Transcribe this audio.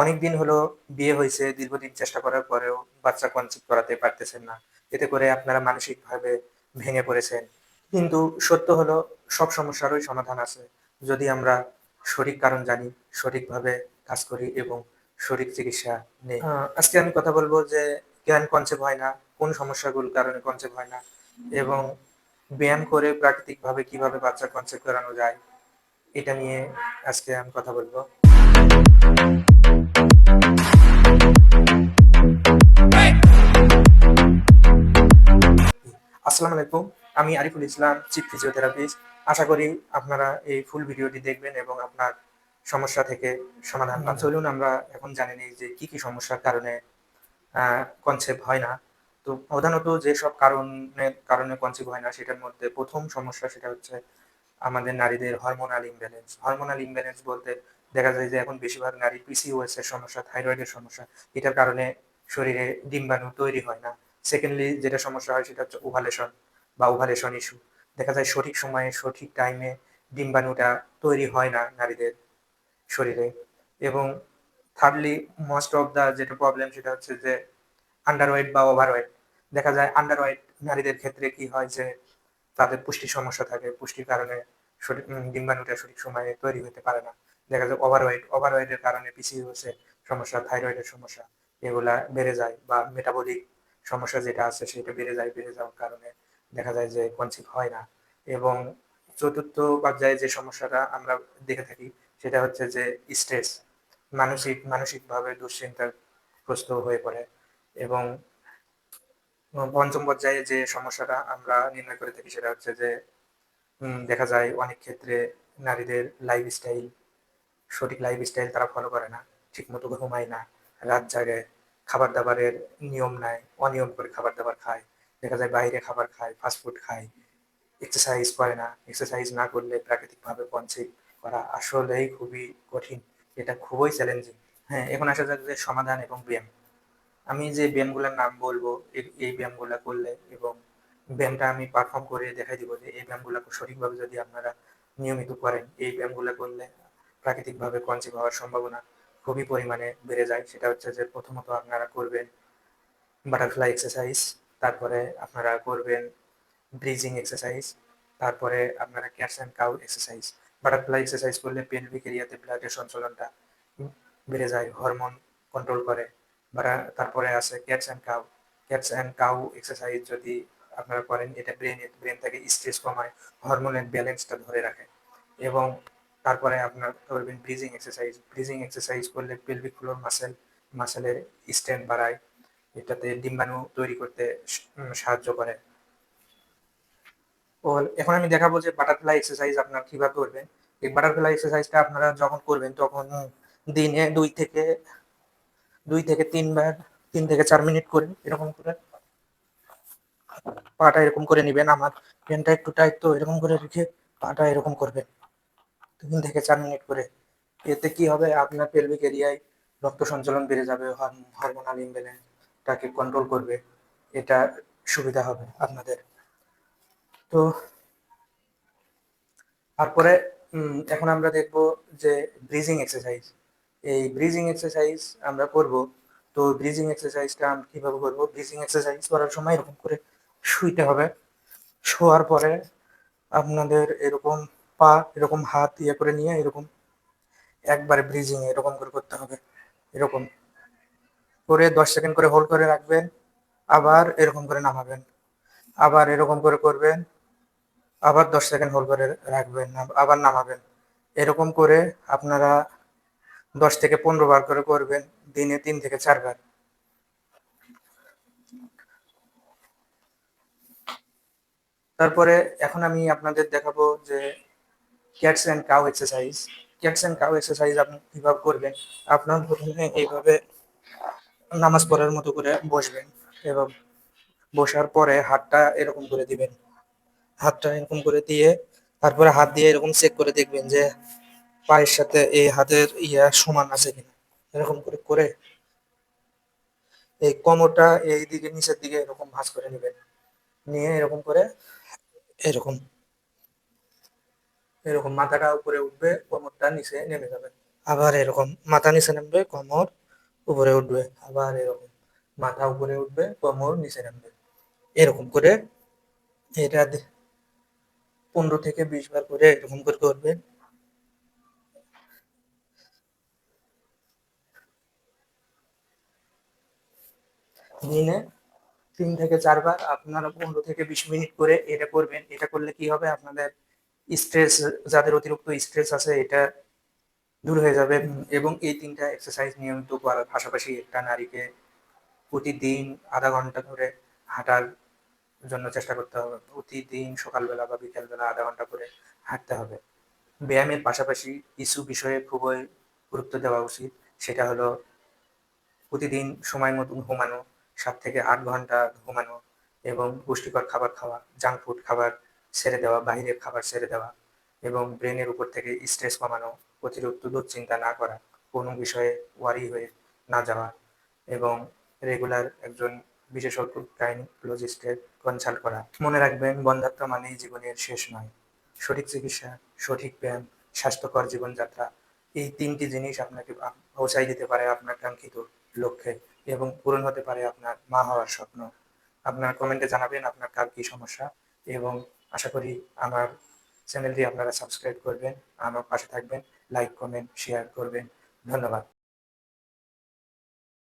অনেকদিন হলো বিয়ে হইছে, দীর্ঘদিন চেষ্টা করার পরেও বাচ্চা কনসিভ করাতে পারতেছেন না। এতে করে আপনারা মানসিকভাবে ভেঙে পড়েছেন। কিন্তু সত্য হলো সব সমস্যারই সমাধান আছে। যদি আমরা সঠিক কারণ জানি, সঠিকভাবে কাজ করি এবং সঠিক চিকিৎসা নেই। আজকে আমি কথা বলবো যে কেন কনসিভ হয় না, কোন সমস্যাগুলোর কারণে কনসিভ হয় না এবং ব্যায়াম করে প্রাকৃতিকভাবে কিভাবে বাচ্চা কনসিভ করানো যায়, এটা নিয়ে আজকে আমি কথা বলবো। আসসালামু আলাইকুম। আমি আরিফুল ইসলাম, চিফ ফিজিওথেরাপিস্ট। আশা করি আপনারা এই ফুল ভিডিওটি দেখবেন এবং আপনার সমস্যা থেকে সমাধান পাবেন। চলুন আমরা এখন জানে নিই যে কি সমস্যার কারণে কনসেপ্ট হয় না। তো প্রধানত যেসব কারণে কনসিভ হয় না সেটার মধ্যে ১ম সমস্যা সেটা হচ্ছে আমাদের নারীদের হরমোনাল ইমব্যালেন্স। হরমোনাল ইমব্যালেন্স বলতে দেখা যায় যে এখন বেশিরভাগ নারী পিসিওএস এর সমস্যা, থাইরয়েডের সমস্যা। এটার কারণে শরীরে ডিম্বাণু তৈরি হয় না। সেকেন্ডলি যেটা সমস্যা হয় সেটা হচ্ছে ওভালেশন বা ওভালেশন ইস্যু। দেখা যায় সঠিক সময়ে সঠিক টাইমে ডিম্বাণুটা তৈরি হয় না নারীদের শরীরে। এবং থার্ডলি মোস্ট অফ দা যেটা প্রবলেম সেটা হচ্ছে যে আন্ডারওয়েট বা ওভারওয়েট। দেখা যায় আন্ডারওয়েট নারীদের ক্ষেত্রে কি হয় যে তাদের পুষ্টির সমস্যা থাকে, পুষ্টির কারণে ডিম্বাণুটা সঠিক সময়ে তৈরি হতে পারে না। দেখা যায় ওভারওয়েটের কারণে পিসিওএস এর সমস্যা, থাইরয়েডের সমস্যা এগুলা বেড়ে যায় বা মেটাবলিক সমস্যা যেটা আছে সেটা বেড়ে যাওয়ার কারণে দেখা যায় যে কনসিভ হয় না। এবং চতুর্থ পর্যায়ে যে সমস্যাটা আমরা দেখে থাকি সেটা হচ্ছে যে স্ট্রেস, মানসিকভাবে দুশ্চিন্তাগ্রস্ত হয়ে পড়ে। এবং পঞ্চম পর্যায়ে যে সমস্যাটা আমরা নির্ণয় করে থাকি সেটা হচ্ছে যে দেখা যায় অনেক ক্ষেত্রে নারীদের লাইফস্টাইল, সঠিক লাইফস্টাইল তারা ফলো করে না, ঠিকমতো ঘুমায় না, রাত জাগে, খাবার-দাবারের নিয়ম নাই, অনিয়ম করে খাবার-দাবার খায়। দেখা যায় বাইরে খাবার খায়, ফাস্ট ফুড খায়, এক্সারসাইজ করে না। এক্সারসাইজ না করলে প্রাকৃতিকভাবে কনসিভ করা আসলেই খুবই কঠিন। এটা খুবই চ্যালেঞ্জিং। হ্যাঁ, এখন আসা যাক যে সমাধান এবং ব্যায়াম। আমি যে ব্যায়ামগুলোর নাম বলবো এই ব্যায়ামগুলা করলে এবং ব্যায়ামটা আমি পারফর্ম করে দেখাই দিব যে এই ব্যায়ামগুলা সঠিকভাবে যদি আপনারা নিয়মিত করেন, এই ব্যায়ামগুলা করলে প্রাকৃতিকভাবে কনসিভ হওয়ার সম্ভাবনা খুবই পরিমাণে বেড়ে যায়। সেটা হচ্ছে যে প্রথমত আপনারা করবেন বাটারফ্লাই এক্সারসাইজ, তারপরে আপনারা করবেন ব্রিজিং এক্সারসাইজ, তারপরে আপনারা cats and cow exercise. Butterfly exercise করলে পেলভিক এরিয়াতে ব্লাডের সঞ্চালনটা বেড়ে যায়, হরমোন কন্ট্রোল করে। তারপরে আছে ক্যাটস অ্যান্ড কাউ এক্সারসাইজ যদি আপনারা করেন এটা ব্রেন থেকে স্ট্রেস কমায়, হরমোনের ব্যালেন্সটা ধরে রাখে। এবং তারপরে আপনার করবেন ব্রিজিং এক্সারসাইজ করলে পেলভিক ফ্লোর মাসেলের স্ট্রেংথ বাড়ায়, এটাতে ডিম্বাণু তৈরি করতে সাহায্য করে। ও এখন আমি দেখাবো যে বাটারফ্লাই এক্সারসাইজ আপনারা কিভাবে করবেন। এই বাটারফ্লাই এক্সারসাইজটা আপনারা যখন করবেন তখন দিনে ২ থেকে ৩ বার ৩ থেকে ৪ মিনিট করে এরকম করে পাটা এরকম করে নিবেন। আমার পেনটা একটু টাইট তো এরকম করে রেখে পাটা এরকম করবেন ৩ থেকে ৪ মিনিট করে। এতে কি হবে আপনার পেলভিক এরিয়ায় রক্ত সঞ্চালন বেড়ে যাবে, হরমোনাল ইমব্যালেন্সটাকে কন্ট্রোল করবে। এটা সুবিধা হবে আপনাদের। তো তারপরে এখন আমরা দেখব যে ব্রিজিং এক্সারসাইজ। এই ব্রিজিং এক্সারসাইজ আমরা করব। তো ব্রিজিং এক্সারসাইজটা আমরা কিভাবে করব? ব্রিজিং এক্সারসাইজ করার সময় এরকম করে শুইতে হবে। শোয়ার পরে আপনাদের এরকম পা এরকম হাত ইয়ে করে নিয়ে এরকম একবারে ব্রিজিং এরকম করে করতে হবে। এরকম করে ১০ সেকেন্ড করে হোল্ড করে রাখবেন। আবার এরকম করে নামাবেন। আবার এরকম করে করবেন। আবার ১০ সেকেন্ড হোল্ড করে রাখবেন, আবার নামাবেন। এরকম করে আপনারা ১০ থেকে ১৫ বার করে করবেন, দিনে ৩ থেকে ৪ বার। তারপরে এখন আমি আপনাদের দেখাবো যে cats and cow exercise. Cats and cow exercise আপনি কিভাবে করবেন? আপনার প্রথমে এইভাবে নামাজ পড়ার মতো করে বসবেন এবং বসার পরে হাতটা এরকম করে দিবেন। হাতটা এরকম করে দিয়ে তারপরে হাত দিয়ে এরকম চেক করে দেখবেন যে পায়ের সাথে এই হাতের সমান আছে কিনা। এরকম করে করে এই কোমরটা এই দিকে নিচের দিকে এরকম ভাঁজ করে নেবেন। নিয়ে এরকম করে এরকম এরকম মাথাটা উপরে উঠবে, কোমরটা নিচে নেমে যাবে। আবার এরকম মাথা নিচে নামবে, কোমর উপরে উঠবে, আবার এরকম মাথা উপরে উঠবে, কোমর নিচে নামবে। এরকম করে এটা 15 থেকে 20 বার করে এরকম করে করবেন। দিনে 3 থেকে 4 বার আপনারা 15 থেকে 20 মিনিট করে এটা করবেন। এটা করলে কি হবে, আপনাদের স্ট্রেস, যাদের অতিরিক্ত স্ট্রেস আছে, এটা দূর হয়ে যাবে। এবং এই 3টা এক্সারসাইজ নিয়মিত করার পাশাপাশি একটা নারীকে প্রতিদিন আধা ঘন্টা ধরে হাঁটার জন্য চেষ্টা করতে হবে। প্রতিদিন সকালবেলা বা বিকেলবেলা আধা ঘন্টা করে হাঁটতে হবে। ব্যায়ামের পাশাপাশি কিছু বিষয়ে খুবই গুরুত্ব দেওয়া উচিত। সেটা হলো প্রতিদিন সময় মতন ঘুমানো, 7 থেকে 8 ঘন্টা ঘুমানো এবং পুষ্টিকর খাবার খাওয়া, জাঙ্ক ফুড খাবার ছেড়ে দেওয়া, বাইরের খাবার ছেড়ে দেওয়া এবং ব্রেনের উপর থেকে স্ট্রেস কমানো, অতিরিক্ত দুশ্চিন্তা না করা, কোনো বিষয়ে ওয়ারি হয়ে না যাওয়া এবং রেগুলার একজন বিশেষজ্ঞ গাইনোকোলজিস্টের কনসাল্ট করা। মনে রাখবেন, বন্ধ্যাত্ব মানেই জীবনের শেষ নয়। সঠিক চিকিৎসা, সঠিক ব্যায়াম, স্বাস্থ্যকর জীবনযাত্রা, এই 3টি জিনিস আপনাকে পৌঁছাই দিতে পারে আপনার কাঙ্ক্ষিত লক্ষ্যে এবং পূরণ হতে পারে আপনার মা হওয়ার স্বপ্ন। আপনার কমেন্টে জানাবেন আপনার কার কি সমস্যা এবং আশা করি আমার চ্যানেলটি আপনারা সাবস্ক্রাইব করবেন, আমার পাশে থাকবেন, লাইক, কমেন্ট, শেয়ার করবেন। ধন্যবাদ।